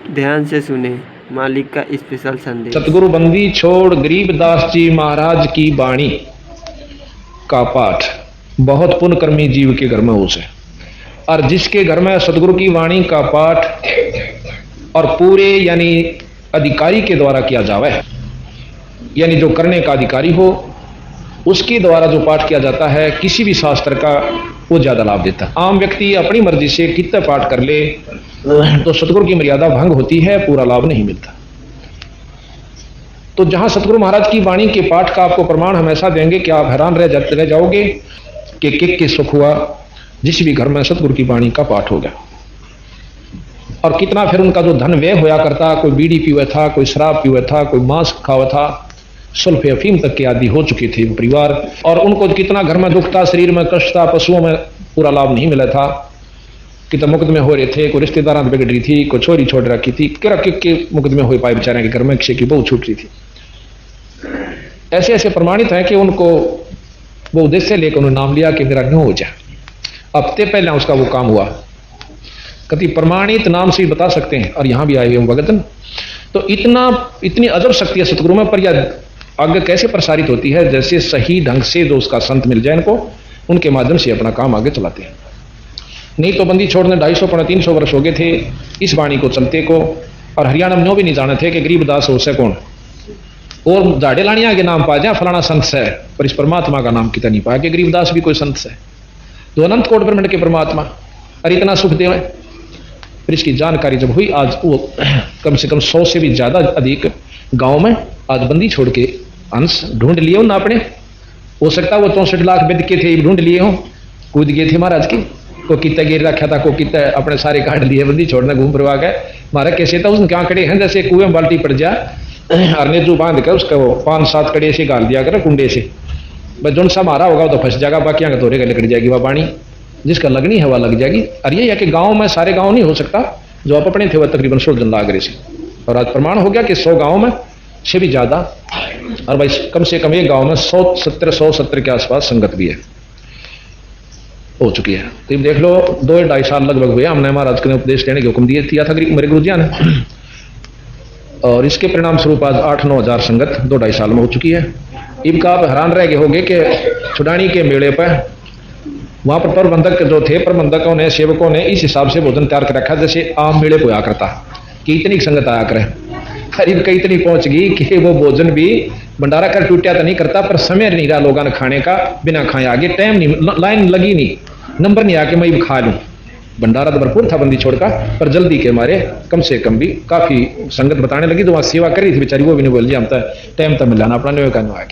ध्यान से सुने मालिक का स्पेशल संदेश। सतगुरु बंदी छोड़ गरीबदास जी महाराज की वाणी का पाठ बहुत पुण्यकर्मी जीव के घर में हो से, और जिसके घर में सतगुरु की वाणी का पाठ और पूरे यानी अधिकारी के द्वारा किया जावे, यानी जो करने का अधिकारी हो उसके द्वारा जो पाठ किया जाता है, किसी भी शास्त्र का वो ज्यादा लाभ देता है। आम व्यक्ति अपनी मर्जी से कितना पाठ कर ले तो सतगुरु की मर्यादा भंग होती है, पूरा लाभ नहीं मिलता। तो जहां सतगुरु महाराज की वाणी के पाठ का आपको प्रमाण हमेशा देंगे कि आप हैरान रह जाओगे कि किक सुख हुआ जिस भी घर में सतगुरु की वाणी का पाठ हो गया। और कितना फिर उनका जो धन व्यय होया करता, कोई बीड़ी पीवे था, कोई शराब पीवे था, कोई मांस खावा था, सुल्फ अफीम तक के आदि हो चुके थे परिवार, और उनको कितना घर में दुख था, शरीर में कष्ट था, पशुओं में पूरा लाभ नहीं मिला था, कितने मुकदमे हो रहे थे, कोई रिश्तेदार बिगड़ रही थी, कोई छोरी छोड़ रखी थी, किरा के मुकदमे हो पाए बेचारे के घर में, किसी की बहू छूट रही थी। ऐसे ऐसे प्रमाणित है कि उनको वो उद्देश्य लेकर उन्होंने नाम लिया कि मेरा न्यू हो जाए। हफ्ते पहले उसका वो काम हुआ, कति प्रमाणित नाम से भी बता सकते हैं, और यहां भी आए हुए भगतन। तो इतनी अजब शक्ति है सतगुरु में, पर यह आगे कैसे प्रसारित होती है, जैसे सही ढंग से जो उसका संत मिल जाए इनको, उनके माध्यम से अपना काम आगे चलाते हैं। नहीं तो बंदी छोड़ने 250-300 वर्ष हो गए थे इस वाणी को चलते को, और हरियाणा में नो भी नहीं जाने थे कि गरीबदास हो से कौन, और झाड़े लानिया के नाम पा जाए फलाना संत से, पर इस परमात्मा का नाम कितना नहीं पाया कि गरीबदास भी कोई संत से, जो अनंत कोट ब्रह्मांड के परमात्मा, और इतना सुख देव है। फिर इसकी जानकारी जब हुई, आज वो कम से कम 100 से भी ज्यादा अधिक गांव में आज बंदी छोड़ के अंश ढूंढ लिए हो ना अपने, हो सकता वो 64 लाख बिद के थे ढूंढ लिए हो, कूद गए थे महाराज की, को कितना गिर रखा था, को कितना अपने सारे काट लिए बंदी छोड़ने घूम फिरवा गए। महाराज कैसे था उसने क्या कड़े हैं, जैसे कुएं में बाल्टी पड़ जाए हरने जो बांध कर उसका वो 5-7 कड़े से गाल दिया कर कुंडे से, बस जो सा मारा होगा तो फंस जाएगा, बाकी आगे तोरे गले कट जाएगी वह पानी, जिसका लगनी है वह लग जाएगी। और ये है कि गाँव में सारे गाँव नहीं हो सकता, जो आप अपने थे वह तकरीबन 16 जन लाग रहे से, और आज प्रमाण हो गया कि 100 गाँव में से भी ज्यादा, और भाई कम से कम एक गांव में 170 के आसपास संगत भी है हो चुकी है। तो देख लो 2-2.5 साल लगभग हुए हमने महाराज के उपदेश देने के हुक्म दिया था मेरे गुरुजिया ने, और इसके परिणाम स्वरूप आज 8-9 हजार संगत 2-2.5 साल में हो चुकी है। इनका आप हैरान रह गए होंगे कि छुड़ानी के मेले पर वहां पर प्रबंधक जो थे, प्रबंधकों ने, सेवकों ने इस हिसाब से भोजन तैयार कर रखा जैसे आम मेले को आया करता कि इतनी संगत आया करे, करीब कई इतनी पहुंच गई कि वो भोजन भी भंडारा कर टूटा तो नहीं करता, पर समय नहीं रहा लोगों ने खाने का, बिना खाए आगे टाइम नहीं, लाइन लगी नहीं, नंबर नहीं आके मैं खा लूं। भंडारा तो भरपूर था बंदी छोड़का, पर जल्दी के मारे कम से कम भी काफी संगत बताने लगी, तो वहां सेवा कर रही थी बेचारी, वो भी नहीं बोल दिया हम तो टाइम तो मिलाना अपना नहीं करना,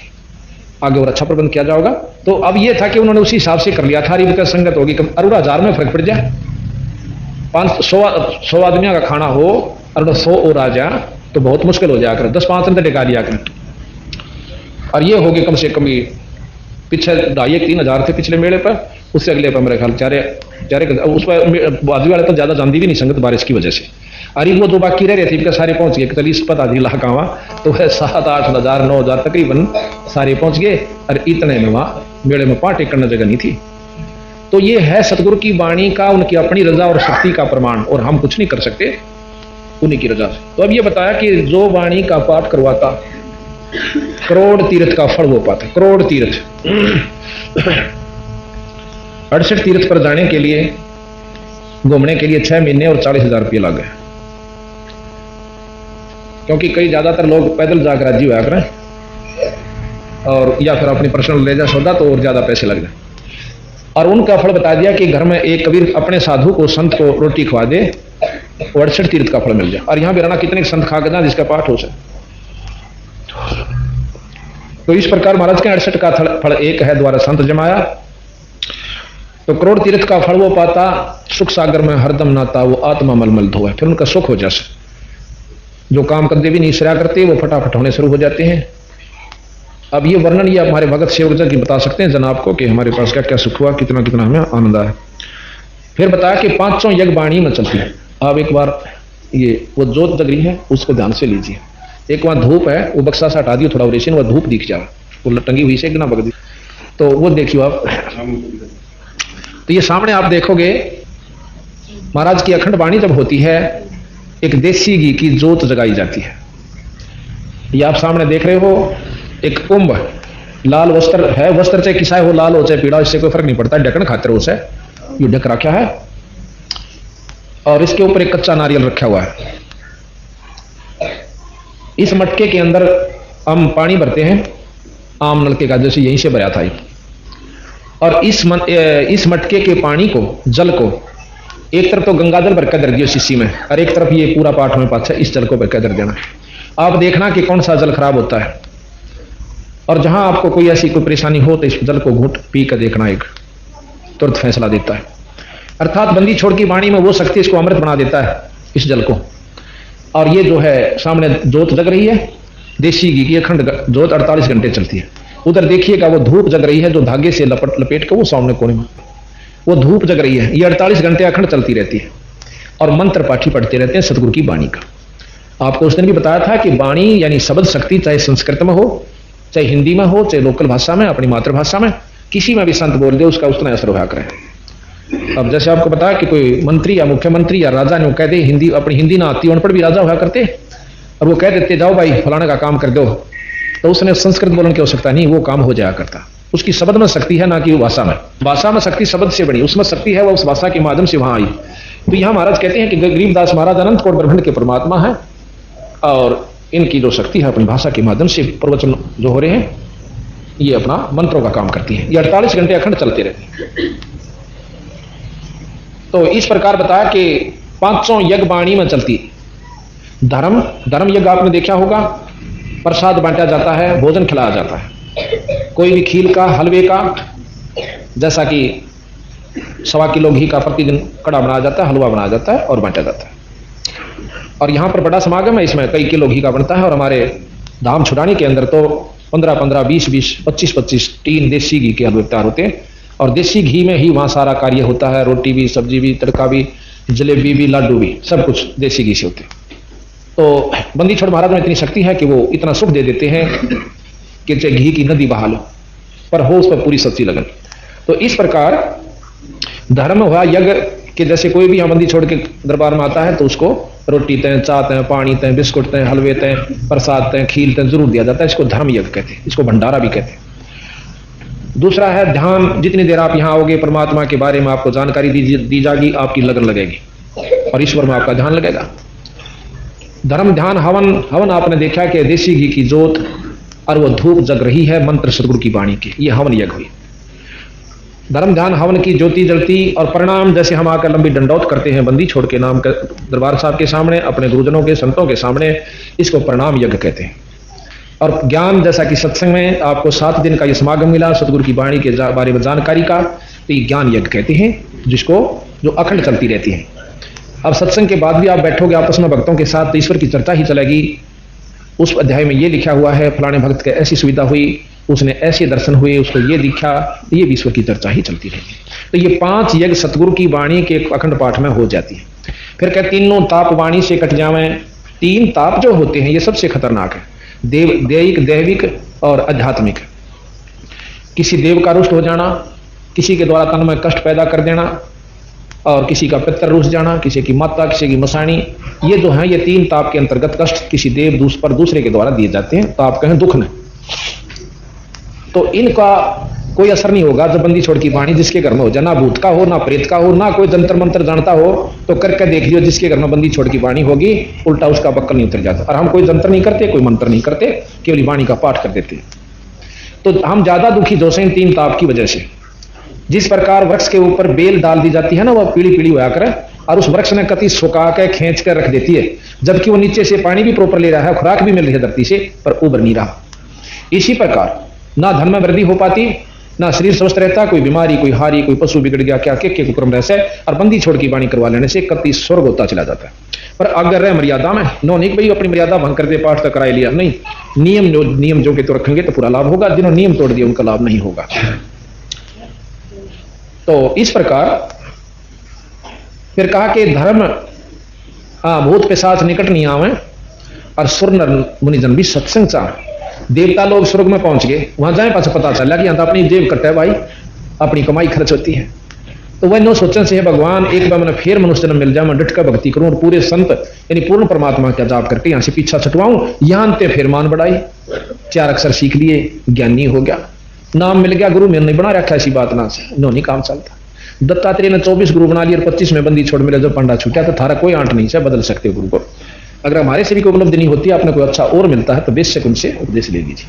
आगे और अच्छा प्रबंध किया जाएगा। तो अब ये था कि उन्होंने उसी हिसाब से कर लिया था, रिव संगत होगी कम, और 1000 में फर्क पड़ जाए, 500 आदमियों का खाना हो और 100 और आ जाए तो बहुत मुश्किल हो जाकर 10-5 अंतर टिका लिया कर। और ये हो गए कम से कम पीछे 2,500-3 हजार थे पिछले मेले पर, उससे अगले पर मेरे ख्याल चारे उस पर बाजू वाले तो ज्यादा जानती भी नहीं संगत बारिश की वजह से। अरे वो जो बाकी रह रहे थे सारे पहुंच गए, 41 आधी लाख वहां, तो वह 7-8 हजार 9 हजार तकरीबन सारे पहुंच गए, और इतने में वहां मेले में पार्टी करने जगह नहीं थी। तो ये है सतगुरु की वाणी का, उनकी अपनी रजा और शक्ति का प्रमाण, और हम कुछ नहीं कर सकते उन्हीं की रजा से। तो अब ये बताया कि जो वाणी का पाठ करवाता करोड़ तीर्थ का फल वो पाता, करोड़ तीर्थ 68 तीर्थ पर जाने के लिए, घूमने के लिए 6 महीने और 40,000 रुपये लग गए, क्योंकि कई ज्यादातर लोग पैदल जाकर राजी हुआ करें, और या फिर अपनी पर्सनल ले जा सौदा तो और ज्यादा पैसे लग जाए। और उनका फल बता दिया कि घर में एक कबीर अपने साधु को, संत को रोटी खवा दे, 68 तीर्थ का फल मिल जाए। और यहां भी रहना कितने संत खा गया जिसका पाठ हो सके। तो इस प्रकार महाराज के 68 का फल एक है, द्वारा संत जमाया, तो करोड़ तीर्थ का फल वो पाता, सुख सागर में हरदम नाता, वो आत्मा मलमल धोए, फिर उनका सुख हो जाए, जो काम करते भी नहीं सरा करते वो फटाफट होने शुरू हो जाते हैं। अब ये वर्णन ये हमारे भगत सेवक की बता सकते हैं जनाब को कि हमारे पास क्या क्या सुख हुआ, कितना कितना हमें आनंद आया। फिर बताया कि 500 यज्ञ वाणी में चलती है। आप एक बार ये वो जोत जग रही है उसको ध्यान से लीजिए, एक वहां धूप है, वो बक्सा से हटा दियो थोड़ा रेशन, वह धूप दिख जाए, वो टंगी हुई से ना बगदी, तो वो देखियो आप। तो ये सामने आप देखोगे महाराज की अखंड वाणी जब होती है, एक देसी घी की जोत जगाई जाती है। ये आप सामने देख रहे हो, एक कुंभ, लाल वस्त्र है, वस्त्र चाहे किसा हो, लाल हो चाहे पीला, इससे कोई फर्क नहीं पड़ता, ढक्कन खातिर उसे ये ढक रखा है, और इसके ऊपर एक कच्चा नारियल रखा हुआ है। इस मटके के अंदर हम पानी भरते हैं, आम नलके का, जैसे यहीं से भरा था। और इस मटके के पानी को, जल को, एक तरफ तो गंगाजल भर के दर दियो शीशी में, और एक तरफ ये पूरा पाठ में पाछा इस जल को भर के दर देना। आप देखना कि कौन सा जल खराब होता है, और जहां आपको कोई ऐसी कोई परेशानी हो तो इस जल को घूंट पी कर देखना, एक तुरंत फैसला देता है। अर्थात बंदी छोड़ की वाणी में वो शक्ति इसको अमृत बना देता है, इस जल को। और ये जो है सामने जोत जग रही है, देसी घी की अखंड जोत 48 घंटे चलती है। उधर देखिएगा वो धूप जग रही है, जो धागे से लपेट के वो सामने कोने में वो धूप जग रही है। ये 48 घंटे अखंड चलती रहती है, और मंत्र पाठी पढ़ते रहते हैं सतगुरु की वाणी का। आपको उस दिन भी बताया था कि वाणी यानी शब्द शक्ति, चाहे संस्कृत में हो, चाहे हिंदी में हो, चाहे लोकल भाषा में, अपनी मातृभाषा में, किसी में भी संत बोल दे उसका उतना असर होगा करे। अब जैसे आपको बताया कि कोई मंत्री या मुख्यमंत्री या राजा ने वो कह दे, हिंदी अपनी हिंदी ना आती, अनपढ़ भी राजा हुआ करते, और वो कह देते जाओ भाई फलाने का काम कर दो, तो उसने संस्कृत बोलने की आवश्यकता नहीं, वो काम हो जाया करता। उसकी शब्द में शक्ति है, ना कि भाषा में। भाषा में शक्ति शब्द से बड़ी, उसमें शक्ति है, वो उस भाषा के माध्यम से वहां आई। तो यहां महाराज कहते हैं कि गरीबदास महाराज अनंत कोट ब्रह्मांड के परमात्मा है, और इनकी जो शक्ति है अपनी भाषा के माध्यम से प्रवचन जो हो रहे हैं, ये अपना मंत्रों का काम करती है। ये 48 घंटे अखंड चलते रहते हैं। तो इस प्रकार बताया कि 500 यज्ञ वाणी में चलती। धर्म यज्ञ आपने देखा होगा, प्रसाद बांटा जाता है, भोजन खिलाया जाता है, कोई भी खीर का, हलवे का, जैसा कि 1.25 किलो घी का प्रतिदिन कड़ा बनाया जाता है, हलवा बनाया जाता है और बांटा जाता है। और यहां पर बड़ा समागम है, इसमें कई किलो घी का बनता है। और हमारे धाम छुड़ानी के अंदर तो 15-15, 20-20, 25-25 टीन देसी घी के हलवे तैयार होते हैं, और देसी घी में ही वहां सारा कार्य होता है। रोटी भी, सब्जी भी, तड़का भी, जलेबी भी, लाडू भी, सब कुछ देसी घी से होते हैं। तो बंदी छोड़ महाराज में इतनी शक्ति है कि वो इतना सुख दे देते हैं कि चाहे घी की नदी बहा लो, पर हो उस पर पूरी सच्ची लगन। तो इस प्रकार धर्म हुआ यज्ञ कि जैसे कोई भी बंदी छोड़ के दरबार में आता है तो उसको रोटी तय, चाह तय, पानी तय, बिस्कुट तय, हलवे तय, प्रसाद तय, खीर तय जरूर दिया जाता है। इसको धर्म यज्ञ कहते हैं, इसको भंडारा भी कहते हैं। दूसरा है ध्यान। जितनी देर आप यहां आओगे, परमात्मा के बारे में आपको जानकारी दी जाएगी, आपकी लगन लगेगी और ईश्वर में आपका ध्यान लगेगा। धर्म, ध्यान, हवन आपने देखा कि देसी घी की जोत और वो धूप जग रही है मंत्र सतगुरु की वाणी की, ये हवन यज्ञ हुई। धर्म, ध्यान, हवन की ज्योति जलती और परिणाम जैसे हम आकर लंबी दंडौत करते हैं बंदी छोड़ के नाम दरबार साहब के सामने, अपने गुरुजनों के, संतों के सामने, इसको प्रणाम यज्ञ कहते हैं। और ज्ञान जैसा कि सत्संग में आपको 7 दिन का ये समागम मिला सतगुरु की वाणी के बारे में जानकारी का, तो ये ज्ञान यज्ञ कहते हैं, जिसको जो अखंड चलती रहती है। अब सत्संग के बाद भी आप बैठोगे आपस में भक्तों के साथ तो ईश्वर की चर्चा ही चलेगी। उस अध्याय में ये लिखा हुआ है, फलाने भक्त के ऐसी सुविधा हुई, उसने ऐसे दर्शन हुए, उसको ये दिखा, ये भी ईश्वर की चर्चा ही चलती रहेगी। तो ये 5 यज्ञ सतगुरु की वाणी के अखंड पाठ में हो जाती है। फिर कहते तीनों ताप वाणी से कट जावे। 3 ताप जो होते हैं ये सबसे खतरनाक है, दैविक और आध्यात्मिक। किसी देव का रुष्ट हो जाना, किसी के द्वारा तन में कष्ट पैदा कर देना, और किसी का पितर रुस जाना, किसी की माता, किसी की मसाणी, ये जो है ये 3 ताप के अंतर्गत कष्ट किसी देव पर दूसरे के द्वारा दिए जाते हैं, ताप कहें दुख ने। तो इनका कोई असर नहीं होगा जब बंदी छोड़ की वाणी जिसके घर में हो जाए, ना भूत का हो, ना प्रेत का हो, ना कोई जंतर मंत्र जानता हो, तो करके देख लियो जिसके घर में बंदी छोड़ की वाणी होगी उल्टा उसका बक्कल नहीं उतर जाता। और हम कोई जंतर नहीं करते, कोई मंत्र नहीं करते, केवल वाणी का पाठ कर देते। तो हम ज्यादा दुखी जो से इन 3 ताप की वजह से। जिस प्रकार वृक्ष के ऊपर बेल डाल दी जाती है ना, वह पीली पीली होया करे, और उस वृक्ष ने कति सुखा के खींच कर रख देती है, जबकि वो नीचे से पानी भी प्रॉपर ले रहा है, खुराक भी मिल रही है धरती से, पर उबर नहीं रहा। इसी प्रकार ना धन में वृद्धि हो पाती, ना शरीर स्वस्थ रहता, कोई बीमारी, कोई हारी, कोई पशु बिगड़ गया, क्या के कुक्रम रहसे, और बंदी छोड़ की वाणी करवा लेने से कति स्वर्ग होता चला जाता है। पर अगर रहे मर्यादा में, नो नहीं भाई अपनी मर्यादा भंग करते पाठ का कराए लिया, नहीं, नियम जो के तो रखेंगे तो पूरा लाभ होगा, जिन्होंने नियम तोड़ दिया उनका लाभ नहीं होगा। तो इस प्रकार फिर कहा कि धर्म भूत पिशाच निकट नहीं आवे, और सुर नर मुनिजन भी सत्संग चाह। देवता लोग स्वर्ग में पहुंच गए, वहां जाए पास पता चला कि यहां तो अपनी जेब कट है भाई, अपनी कमाई खर्च होती है। तो वह नो सोचन से है भगवान एक बार मैंने फिर मनुष्य जन्म मिल जाए, मैं डट का भक्ति करूं और पूरे संत यानी पूर्ण परमात्मा का जाप करके यहां से पीछा छुटवाऊं। यहां ते फिर मान बढ़ाई, 4 अक्षर सीख लिए, ज्ञानी हो गया, नाम मिल गया, गुरु मैंने नहीं बना रखा, ऐसी बात ना से नो नहीं काम चलता। दत्तात्रेय ने 24 गुरु बना लिए और 25 में बंदी छोड़ मिले, जब पंडा छूटा तो थारा कोई आंट नहीं से बदल सकते गुरु को। अगर हमारे से भी कोई उपलब्धि नहीं होती, आपने कोई अच्छा और मिलता है तो बेशक उनसे उपदेश ले लीजिए।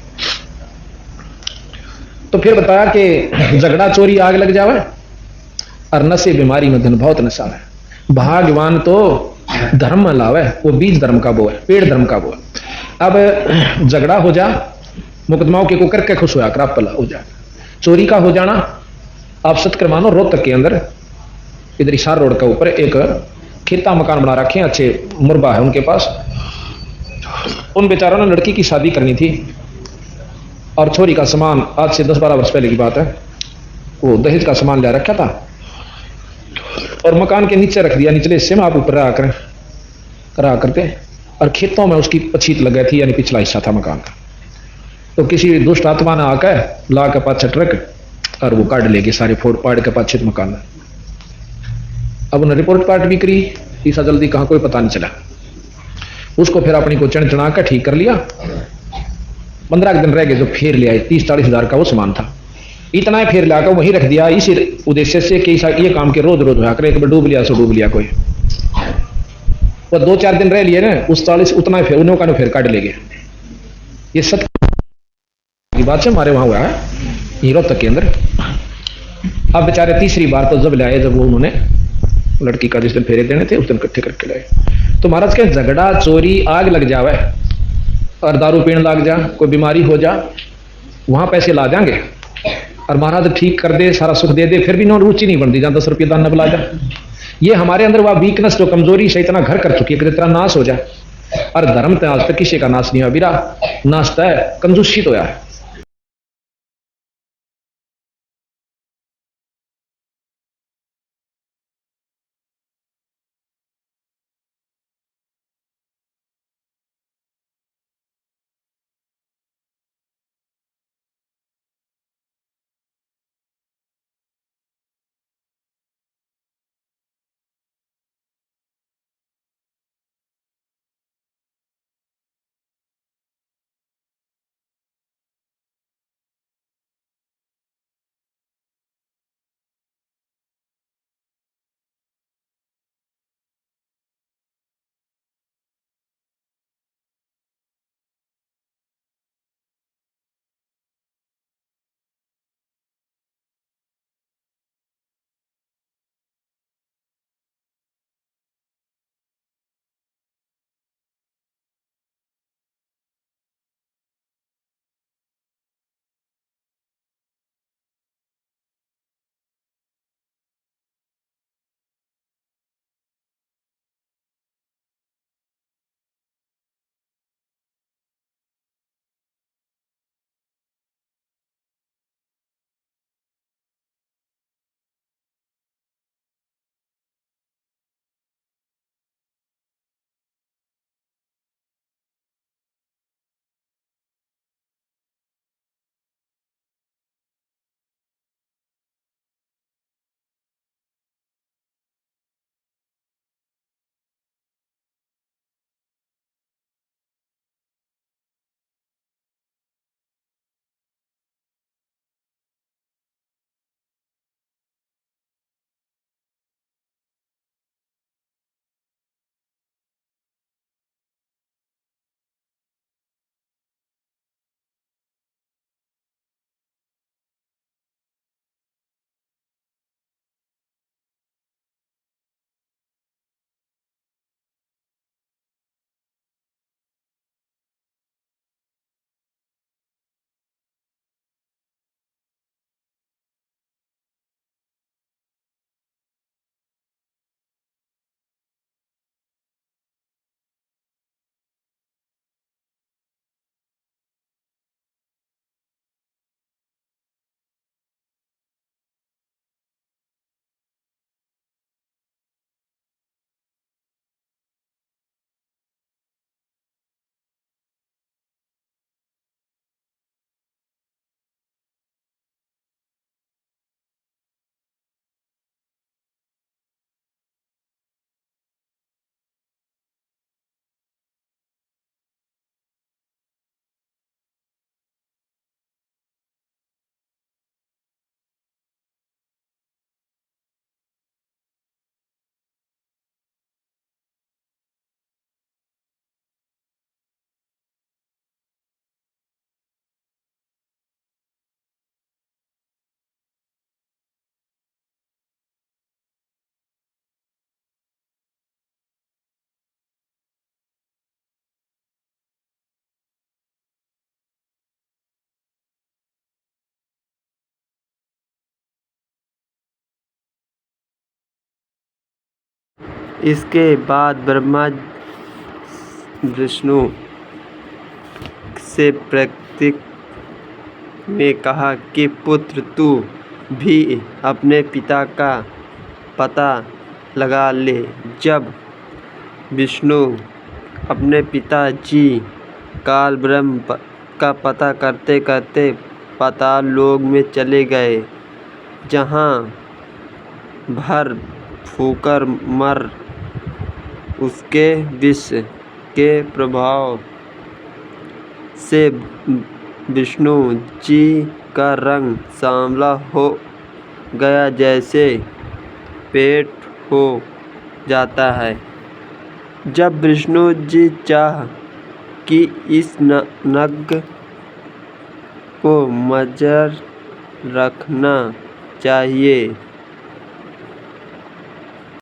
तो फिर बताया कि झगड़ा चोरी आग लग जावे और नशे बीमारी में धन बहुत नशा है। भाग्यवान तो धर्म में लावे, वो बीज धर्म का वो है, पेड़ धर्म का वो है। अब झगड़ा हो जा, मुकदमाओं के को करके खुश होया कर आप पला हो जा। चोरी का हो जाना, आप सत्कर मानो रोहतक के अंदर इधर हिसार रोड के ऊपर एक खेता मकान बना रखे हैं, अच्छे मुरबा है उनके पास। उन बेचारों ने लड़की की शादी करनी थी और छोरी का सामान, आज से 10-12 वर्ष पहले की बात है, वो दहेज का सामान ले रखा था और मकान के नीचे रख दिया, निचले हिस्से में आप ऊपर रहा करते, और खेतों में उसकी पछीत लग गई थी, यानी पिछला हिस्सा था मकान का। तो किसी दुष्ट आत्मा ने आकर ला के पाछे ट्रक और वो काट लेके सारे फोड़ पाड़ के पाछे मकान में। अब उन्हें रिपोर्ट पार्ट भी करी, ऐसा जल्दी कहाँ कोई पता नहीं चला। उसको फिर अपनी को चढ़ चढ़ा कर ठीक कर लिया। 15 दिन रह गए, जो फेर ले आए 30-40 हजार का वो सामान था, इतना ही फेर लाकर वहीं रख दिया, इसी उद्देश्य से कि ये काम के रोज रोज होया करे, एक बार डूब लिया सो डूब लिया कोई। वो 2-4 दिन रह लिए ना, उस 40 उतना ही फिर उन्हों का फिर काट ले गए। ये सत्य की बात से हमारे वहां हुआ है हीरो तक के अंदर। अब बेचारे तीसरी बार तो जब लाए, जब वो उन्होंने लड़की का जिस दिन फेरे देने थे उस दिन इकट्ठे करके लाए। तो महाराज के झगड़ा चोरी आग लग जावे और दारू पीने लग जा, कोई बीमारी हो जा, वहां पैसे ला जाएंगे और महाराज ठीक कर दे, सारा सुख दे दे, फिर भी नो रुचि नहीं बनती, जहां 10 रुपये दान न बुला जा। ये हमारे अंदर वह वीकनेस, जो कमजोरी से इतना घर कर चुकी है कि तेरा नाश हो जाए। और धर्म तो आज तक किसी का नाश नहीं हुआ, बिरा नाश है, कंजूसी तो है। इसके बाद ब्रह्मा विष्णु से प्रतीक ने कहा कि पुत्र तू भी अपने पिता का पता लगा ले। जब विष्णु अपने पिताजी काल ब्रह्म का पता करते करते पाताल लोक में चले गए, जहाँ भर फूकर मर उसके विष के प्रभाव से विष्णु जी का रंग सांवला हो गया, जैसे पेट हो जाता है। जब विष्णु जी चाह कि इस नग को मजर रखना चाहिए,